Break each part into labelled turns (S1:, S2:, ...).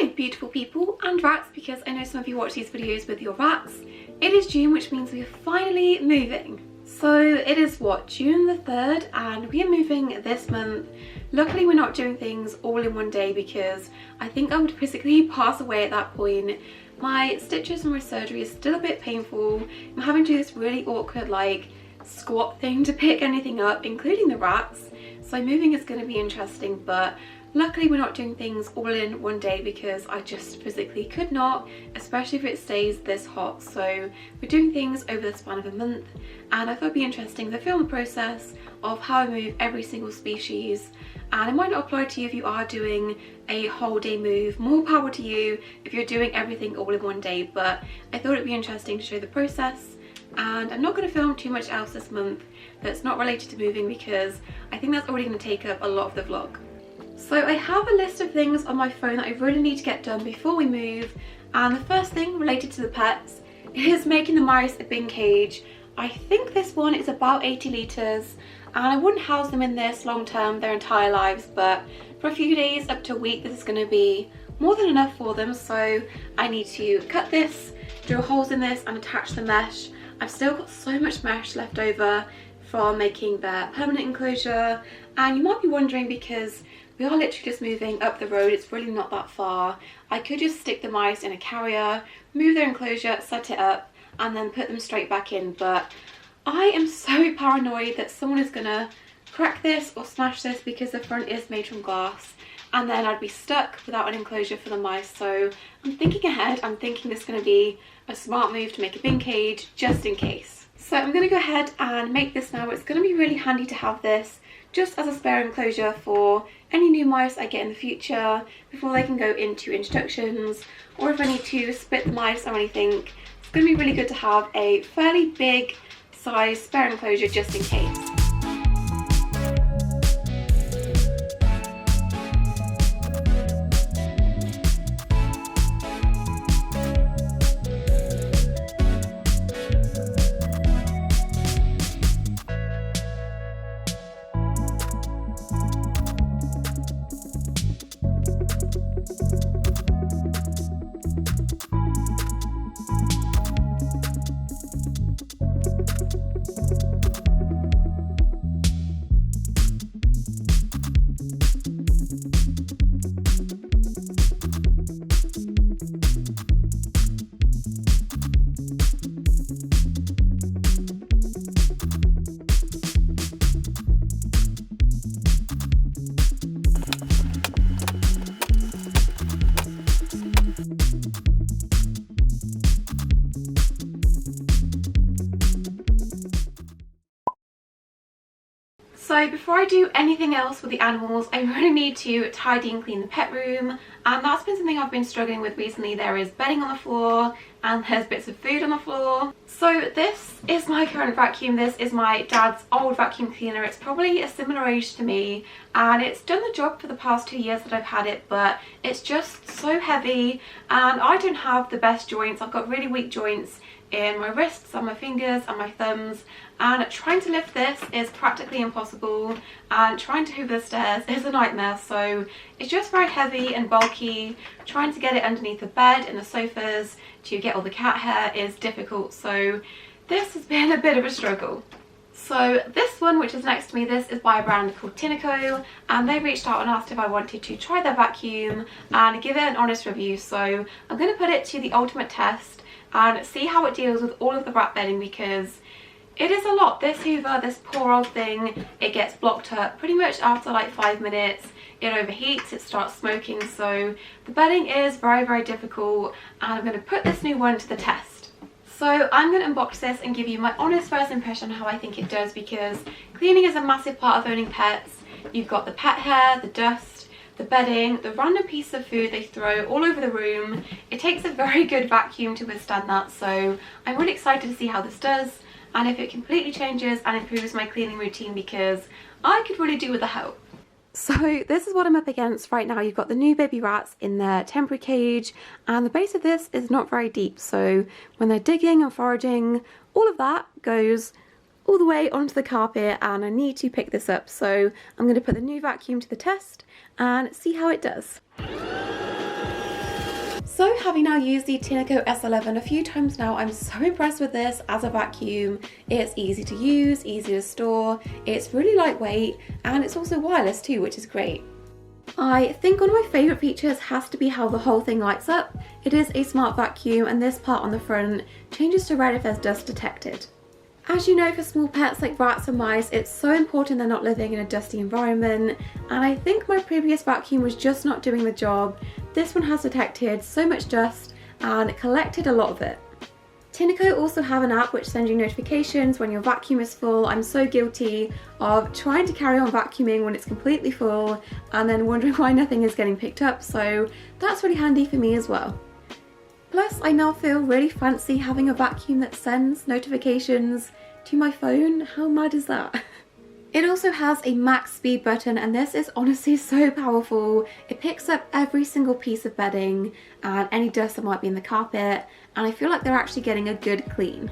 S1: Hi beautiful people and rats, because I know some of you watch these videos with your rats. It is June, which means we are finally moving. So it is what, June the 3rd, and we are moving this month. Luckily we're not doing things all in one day because I think I would physically pass away at that point. My stitches and my surgery is still a bit painful. I'm having to do this really awkward like squat thing to pick anything up, including the rats. So moving is going to be interesting, but luckily we're not doing things all in one day because I just physically could not, especially if it stays this hot. So we're doing things over the span of a month, and I thought it'd be interesting to film the process of how I move every single species. And it might not apply to you if you are doing a whole day move, more power to you if you're doing everything all in one day, but I thought it'd be interesting to show the process. And I'm not going to film too much else this month that's not related to moving because I think that's already going to take up a lot of the vlog. So I have a list of things on my phone that I really need to get done before we move, and the first thing related to the pets is making the mice a bin cage. I think this one is about 80 litres, and I wouldn't house them in this long term their entire lives, but for a few days up to a week this is going to be more than enough for them. So I need to cut this, drill holes in this and attach the mesh. I've still got so much mesh left over from making their permanent enclosure, and you might be wondering because we are literally just moving up the road, it's really not that far. I could just stick the mice in a carrier, move their enclosure, set it up and then put them straight back in, but I am so paranoid that someone is gonna crack this or smash this because the front is made from glass, and then I'd be stuck without an enclosure for the mice. So I'm thinking ahead. I'm thinking this is going to be a smart move to make a bin cage just in case. So I'm going to go ahead and make this now. It's going to be really handy to have this just as a spare enclosure for any new mice I get in the future before they can go into introductions, or if I need to split the mice or anything. It's going to be really good to have a fairly big size spare enclosure just in case. So before I do anything else with the animals, I really need to tidy and clean the pet room, and that's been something I've been struggling with recently. There is bedding on the floor and there's bits of food on the floor. So this is my current vacuum. This is my dad's old vacuum cleaner. It's probably a similar age to me, and it's done the job for the past 2 years that I've had it, but it's just so heavy and I don't have the best joints. I've got really weak joints in my wrists and my fingers and my thumbs, and trying to lift this is practically impossible, and trying to hoover the stairs is a nightmare. So it's just very heavy and bulky. Trying to get it underneath the bed and the sofas to get all the cat hair is difficult, so this has been a bit of a struggle. So this one, which is next to me, this is by a brand called Tinaco, and they reached out and asked if I wanted to try their vacuum and give it an honest review. So I'm going to put it to the ultimate test and see how it deals with all of the rat bedding, because it is a lot. This hoover, this poor old thing, it gets blocked up pretty much after like 5 minutes. It overheats, it starts smoking, so the bedding is very, very difficult, and I'm going to put this new one to the test. So I'm going to unbox this and give you my honest first impression on how I think it does, because cleaning is a massive part of owning pets. You've got the pet hair, the dust, the bedding, the random piece of food they throw all over the room. It takes a very good vacuum to withstand that, so I'm really excited to see how this does and if it completely changes and improves my cleaning routine, because I could really do with the help. So this is what I'm up against right now. You've got the new baby rats in their temporary cage, and the base of this is not very deep, so when they're digging and foraging, all of that goes all the way onto the carpet, and I need to pick this up. So I'm going to put the new vacuum to the test and see how it does. So having now used the Tineco S11 a few times now, I'm so impressed with this as a vacuum. It's easy to use, easy to store, it's really lightweight, and it's also wireless too, which is great. I think one of my favourite features has to be how the whole thing lights up. It is a smart vacuum and this part on the front changes to red if there's dust detected. As you know, for small pets like rats and mice, it's so important they're not living in a dusty environment, and I think my previous vacuum was just not doing the job. This one has detected so much dust and collected a lot of it. Tineco also have an app which sends you notifications when your vacuum is full. I'm so guilty of trying to carry on vacuuming when it's completely full and then wondering why nothing is getting picked up, so that's really handy for me as well. Plus, I now feel really fancy having a vacuum that sends notifications to my phone. How mad is that? It also has a max speed button, and this is honestly so powerful. It picks up every single piece of bedding and any dust that might be in the carpet, and I feel like they're actually getting a good clean.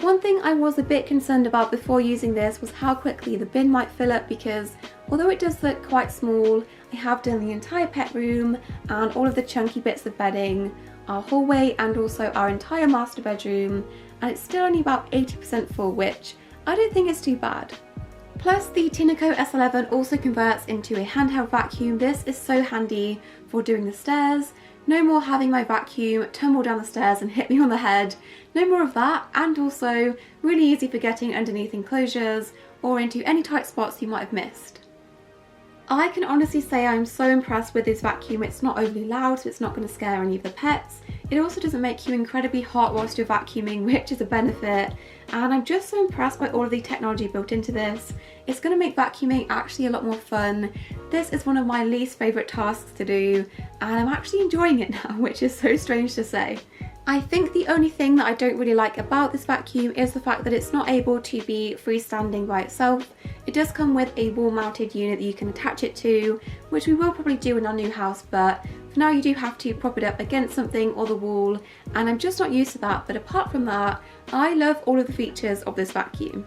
S1: One thing I was a bit concerned about before using this was how quickly the bin might fill up, because although it does look quite small, I have done the entire pet room and all of the chunky bits of bedding, our hallway and also our entire master bedroom, and it's still only about 80% full, which I don't think is too bad. Plus, the Tineco S11 also converts into a handheld vacuum. This is so handy for doing the stairs. No more having my vacuum tumble down the stairs and hit me on the head. No more of that, and also really easy for getting underneath enclosures or into any tight spots you might have missed. I can honestly say I'm so impressed with this vacuum. It's not overly loud, so it's not going to scare any of the pets. It also doesn't make you incredibly hot whilst you're vacuuming, which is a benefit. And I'm just so impressed by all of the technology built into this. It's going to make vacuuming actually a lot more fun. This is one of my least favourite tasks to do, and I'm actually enjoying it now, which is so strange to say. I think the only thing that I don't really like about this vacuum is the fact that it's not able to be freestanding by itself. It does come with a wall mounted unit that you can attach it to, which we will probably do in our new house, but for now you do have to prop it up against something or the wall, and I'm just not used to that. But apart from that, I love all of the features of this vacuum.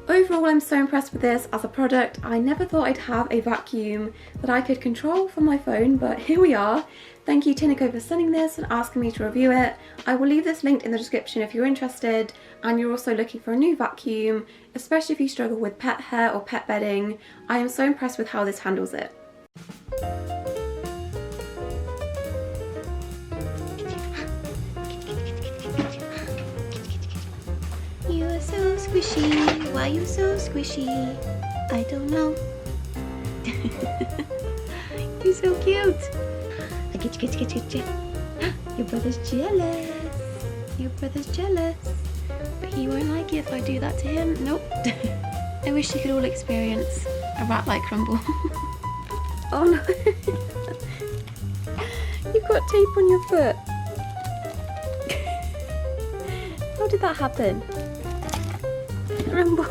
S1: Overall, I'm so impressed with this as a product. I never thought I'd have a vacuum that I could control from my phone, but here we are. Thank you Tineco for sending this and asking me to review it. I will leave this linked in the description if you're interested and you're also looking for a new vacuum, especially if you struggle with pet hair or pet bedding. I am so impressed with how this handles it. You are so squishy. Why are you so squishy? I don't know. You're so cute. Get. Your brother's jealous. Your brother's jealous. But he won't like it if I do that to him. Nope. I wish you could all experience a rat-like crumble. Oh no. You've got tape on your foot. How did that happen? Rumble.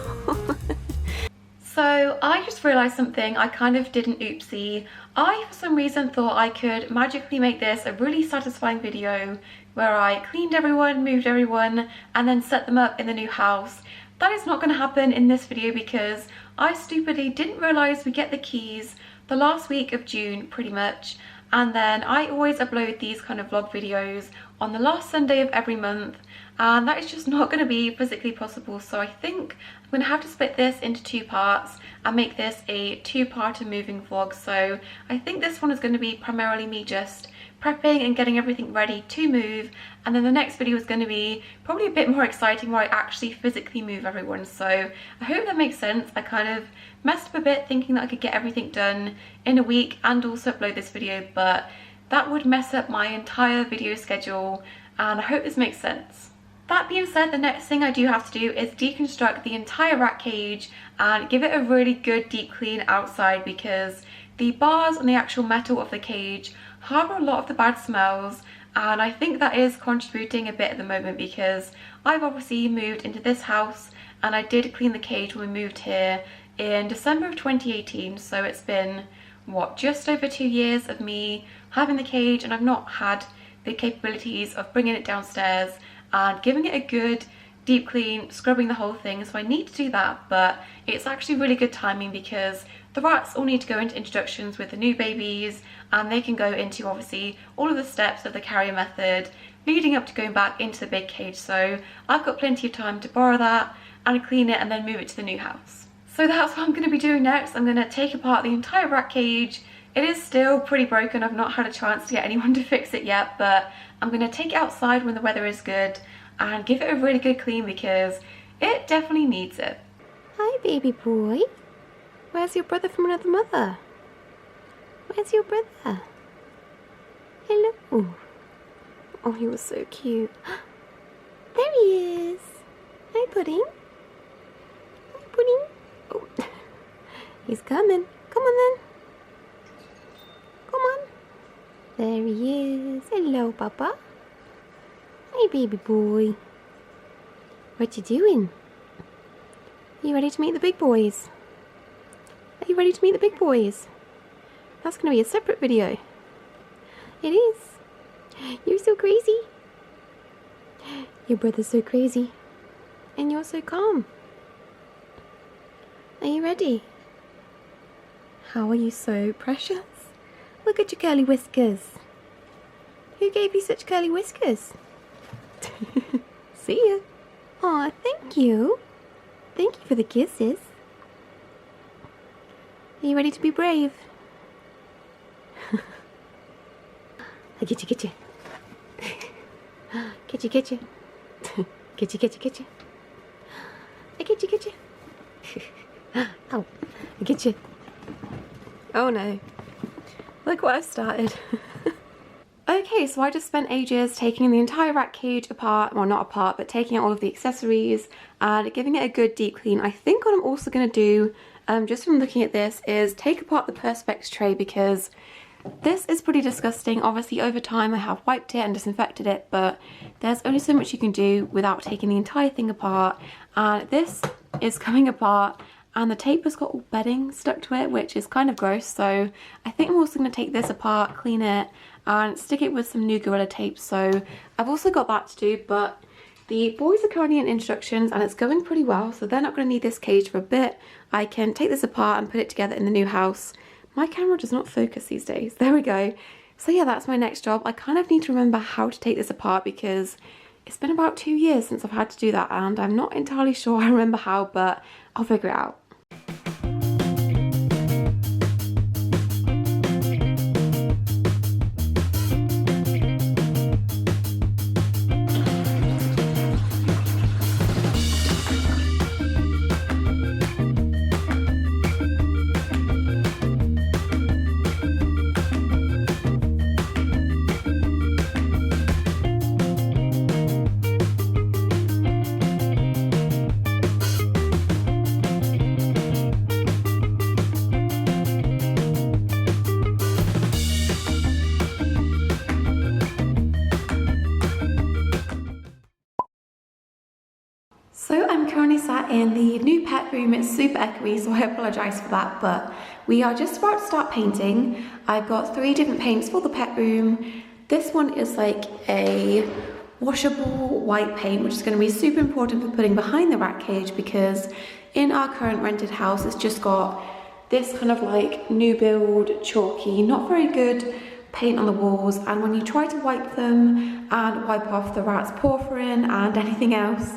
S1: So I just realised something. I kind of did an oopsie. I for some reason thought I could magically make this a really satisfying video where I cleaned everyone, moved everyone, and then set them up in the new house. That is not going to happen in this video because I stupidly didn't realise we get the keys the last week of June pretty much, and then I always upload these kind of vlog videos on the last Sunday of every month, and that is just not going to be physically possible. So I think I'm going to have to split this into two parts and make this a two-parter moving vlog. So I think this one is going to be primarily me just prepping and getting everything ready to move, and then the next video is going to be probably a bit more exciting where I actually physically move everyone. So I hope that makes sense. I kind of messed up a bit thinking that I could get everything done in a week and also upload this video, but that would mess up my entire video schedule, and I hope this makes sense. That being said, the next thing I do have to do is deconstruct the entire rat cage and give it a really good deep clean outside, because the bars and the actual metal of the cage harbour a lot of the bad smells, and I think that is contributing a bit at the moment because I've obviously moved into this house and I did clean the cage when we moved here in December of 2018, so it's been what, just over 2 years of me having the cage, and I've not had the capabilities of bringing it downstairs and giving it a good deep clean, scrubbing the whole thing. So I need to do that, but it's actually really good timing because the rats all need to go into introductions with the new babies, and they can go into obviously all of the steps of the carrier method leading up to going back into the big cage. So I've got plenty of time to borrow that and clean it and then move it to the new house. So that's what I'm going to be doing next. I'm going to take apart the entire rat cage. It is still pretty broken. I've not had a chance to get anyone to fix it yet, but I'm going to take it outside when the weather is good and give it a really good clean because it definitely needs it.
S2: Hi, baby boy. Where's your brother from another mother? Where's your brother? Hello. Oh, he was so cute. There he is. Hi, Pudding. Hi, Pudding. Oh, he's coming. Come on then. Come on. There he is. Hello, Papa. Hi, baby boy. What you doing? Are you ready to meet the big boys? Are you ready to meet the big boys? That's going to be a separate video. It is. You're so crazy. Your brother's so crazy. And you're so calm. Are you ready? How are you so precious? Look at your curly whiskers. Who gave you such curly whiskers? See ya. Aw, thank you. Thank you for the kisses. Are you ready to be brave? I get you, get you. Get you, get you. Get you, get you, get you. I get you, get you. Ow, I get you. Oh no. Look what I've started.
S1: Okay, so I just spent ages taking the entire rat cage apart, well not apart, but taking out all of the accessories and giving it a good deep clean. I think what I'm also going to do, just from looking at this, is take apart the Perspex tray because this is pretty disgusting. Obviously over time I have wiped it and disinfected it, but there's only so much you can do without taking the entire thing apart, and this is coming apart and the tape has got all bedding stuck to it, which is kind of gross. So I think I'm also going to take this apart, clean it and stick it with some new Gorilla tape. So I've also got that to do, but the boys are currently in instructions and it's going pretty well, so they're not going to need this cage for a bit. I can take this apart and put it together in the new house. My camera does not focus these days. There we go. So yeah, that's my next job. I kind of need to remember how to take this apart because it's been about 2 years since I've had to do that and I'm not entirely sure I remember how, but I'll figure it out. So I'm currently sat in the new pet room. It's super echoey, so I apologise for that, but we are just about to start painting. I've got 3 different paints for the pet room. This one is like a washable white paint, which is going to be super important for putting behind the rat cage because in our current rented house it's just got this kind of like new build chalky, not very good paint on the walls, and when you try to wipe them and wipe off the rat's porphyrin and anything else,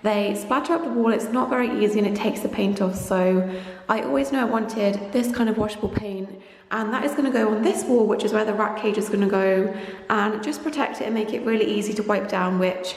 S1: they splatter up the wall. It's not very easy and it takes the paint off. So I always knew I wanted this kind of washable paint, and that is going to go on this wall, which is where the rat cage is going to go, and just protect it and make it really easy to wipe down, which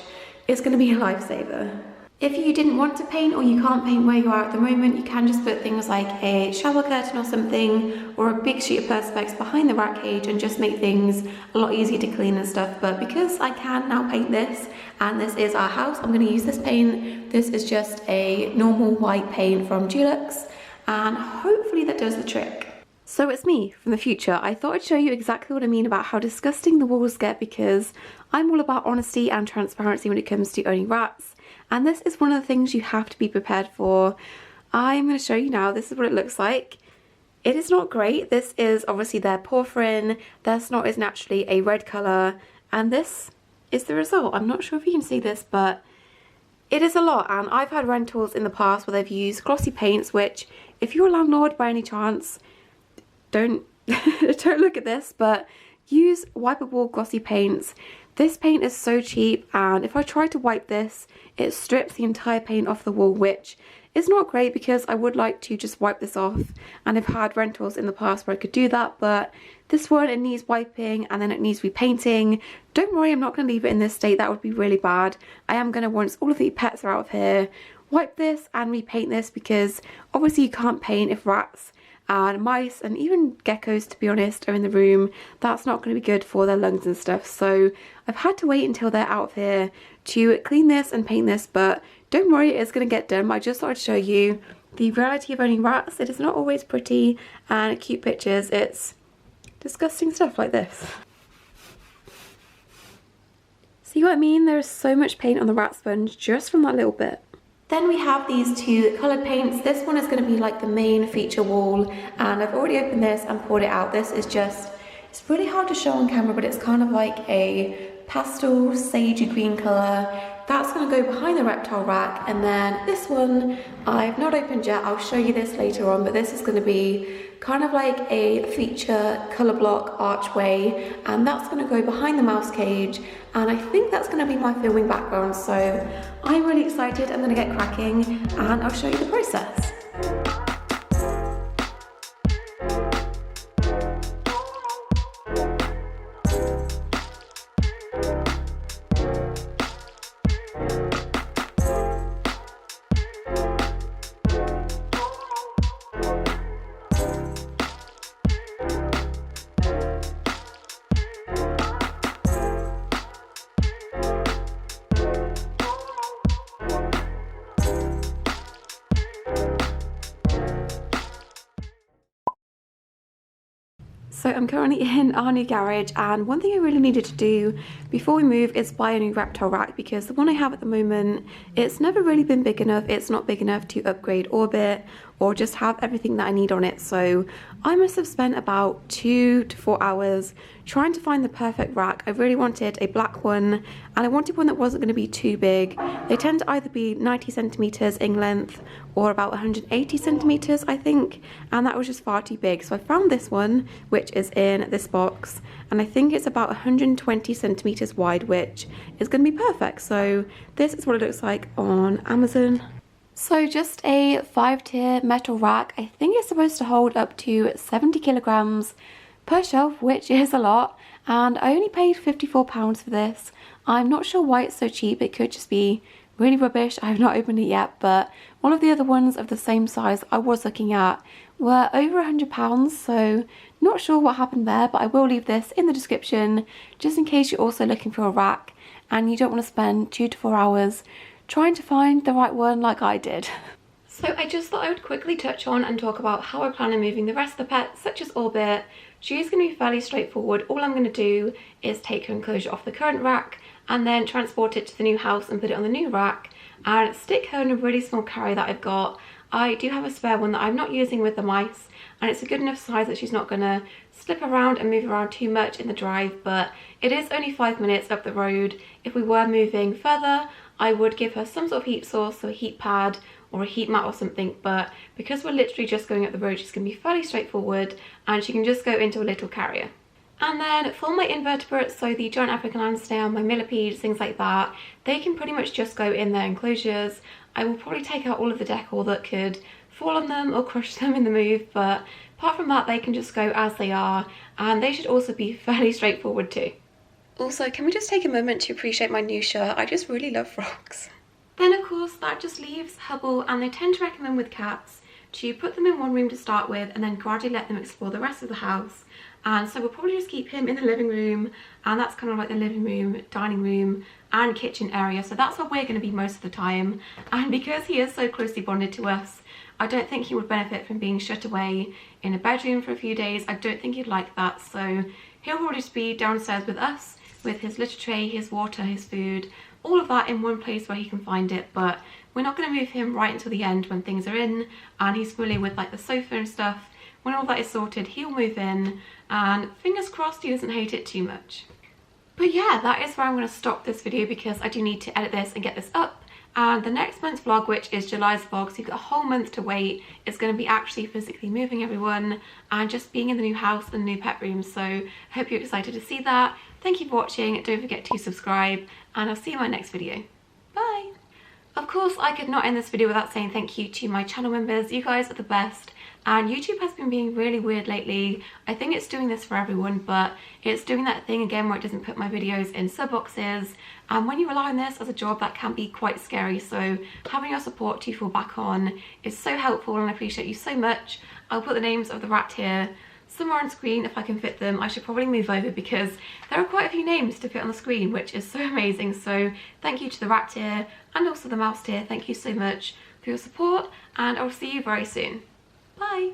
S1: is going to be a lifesaver. If you didn't want to paint or you can't paint where you are at the moment, you can just put things like a shower curtain or something or a big sheet of Perspex behind the rat cage and just make things a lot easier to clean and stuff. But because I can now paint this and this is our house, I'm going to use this paint. This is just a normal white paint from Dulux and hopefully that does the trick. So it's me from the future. I thought I'd show you exactly what I mean about how disgusting the walls get because I'm all about honesty and transparency when it comes to owning rats. And this is one of the things you have to be prepared for. I'm going to show you now. This is what it looks like. It is not great. This is obviously their porphyrin. Their snot is naturally a red colour. And this is the result. I'm not sure if you can see this, but it is a lot. And I've had rentals in the past where they've used glossy paints, which if you're a landlord by any chance, don't don't look at this, but use wipeable glossy paints. This paint is so cheap, and if I try to wipe this, it strips the entire paint off the wall, which is not great because I would like to just wipe this off, and I've had rentals in the past where I could do that, but this one, it needs wiping and then it needs repainting. Don't worry, I'm not going to leave it in this state. That would be really bad. I am going to, once all of the pets are out of here, wipe this and repaint this, because obviously you can't paint if rats and mice and even geckos, to be honest, are in the room. That's not going to be good for their lungs and stuff. So I've had to wait until they're out of here to clean this and paint this, but don't worry, it's going to get done. I just thought I'd show you the reality of owning rats. It is not always pretty and cute pictures. It's disgusting stuff like this. See what I mean? There is so much paint on the rat sponge just from that little bit. Then we have these two coloured paints. This one is going to be like the main feature wall, and I've already opened this and poured it out. This is just, it's really hard to show on camera, but it's kind of like a pastel sagey green colour. That's going to go behind the reptile rack, and then this one I've not opened yet. I'll show you this later on, but this is going to be kind of like a feature colour block archway, and that's going to go behind the mouse cage, and I think that's going to be my filming background, so I'm really excited. I'm going to get cracking and I'll show you the process. So I'm currently in our new garage, and one thing I really needed to do before we move is buy a new reptile rack, because the one I have at the moment, it's never really been big enough. It's not big enough to upgrade orbit or just have everything that I need on it. So I must have spent about 2 to 4 hours trying to find the perfect rack. I really wanted a black one, and I wanted one that wasn't going to be too big. They tend to either be 90 centimeters in length or about 180 centimeters, I think, and that was just far too big. So I found this one, which is in this box, and I think it's about 120 centimeters wide, which is going to be perfect. So this is what it looks like on Amazon. So just a 5-tier metal rack. I think it's supposed to hold up to 70 kilograms per shelf, which is a lot, and I only paid £54 for this. I'm not sure why it's so cheap. It could just be really rubbish. I have not opened it yet, but all of the other ones of the same size I was looking at were over £100, so not sure what happened there, but I will leave this in the description just in case you're also looking for a rack and you don't want to spend 2 to 4 hours trying to find the right one like I did. So I just thought I would quickly touch on and talk about how I plan on moving the rest of the pets, such as Orbit. She's going to be fairly straightforward. All I'm going to do is take her enclosure off the current rack and then transport it to the new house and put it on the new rack and stick her in a really small carrier that I've got. I do have a spare one that I'm not using with the mice, and it's a good enough size that she's not going to slip around and move around too much in the drive, but it is only 5 minutes up the road. If we were moving further, I would give her some sort of heat source, so a heat pad or a heat mat or something, but because we're literally just going up the road, she's going to be fairly straightforward and she can just go into a little carrier. And then for my invertebrates, so the giant African land snail, my millipedes, things like that, they can pretty much just go in their enclosures. I will probably take out all of the decor that could fall on them or crush them in the move, but apart from that, they can just go as they are, and they should also be fairly straightforward too. Also, can we just take a moment to appreciate my new shirt? I just really love frogs. Then of course that just leaves Hubble, and they tend to recommend with cats to put them in one room to start with and then gradually let them explore the rest of the house. And so we'll probably just keep him in the living room, and that's kind of like the living room, dining room and kitchen area. So that's where we're going to be most of the time, and because he is so closely bonded to us, I don't think he would benefit from being shut away in a bedroom for a few days. I don't think he'd like that, so he'll probably just be downstairs with us with his litter tray, his water, his food, all of that in one place where he can find it. But we're not going to move him right until the end when things are in and he's familiar with like the sofa and stuff. When all that is sorted, he'll move in, and fingers crossed he doesn't hate it too much. But yeah, that is where I'm going to stop this video because I do need to edit this and get this up And the next month's vlog, which is July's vlog, so you've got a whole month to wait, is going to be actually physically moving everyone and just being in the new house and new pet room. So I hope you're excited to see that. Thank you for watching. Don't forget to subscribe, and I'll see you in my next video. Bye! Of course, I could not end this video without saying thank you to my channel members. You guys are the best. And YouTube has been being really weird lately. I think it's doing this for everyone, but it's doing that thing again where it doesn't put my videos in sub boxes. And when you rely on this as a job, that can be quite scary. So having your support to fall back on is so helpful, and I appreciate you so much. I'll put the names of the rat here somewhere on screen if I can fit them. I should probably move over because there are quite a few names to fit on the screen, which is so amazing. So thank you to the rat tier and also the mouse tier. Thank you so much for your support, and I'll see you very soon. Bye!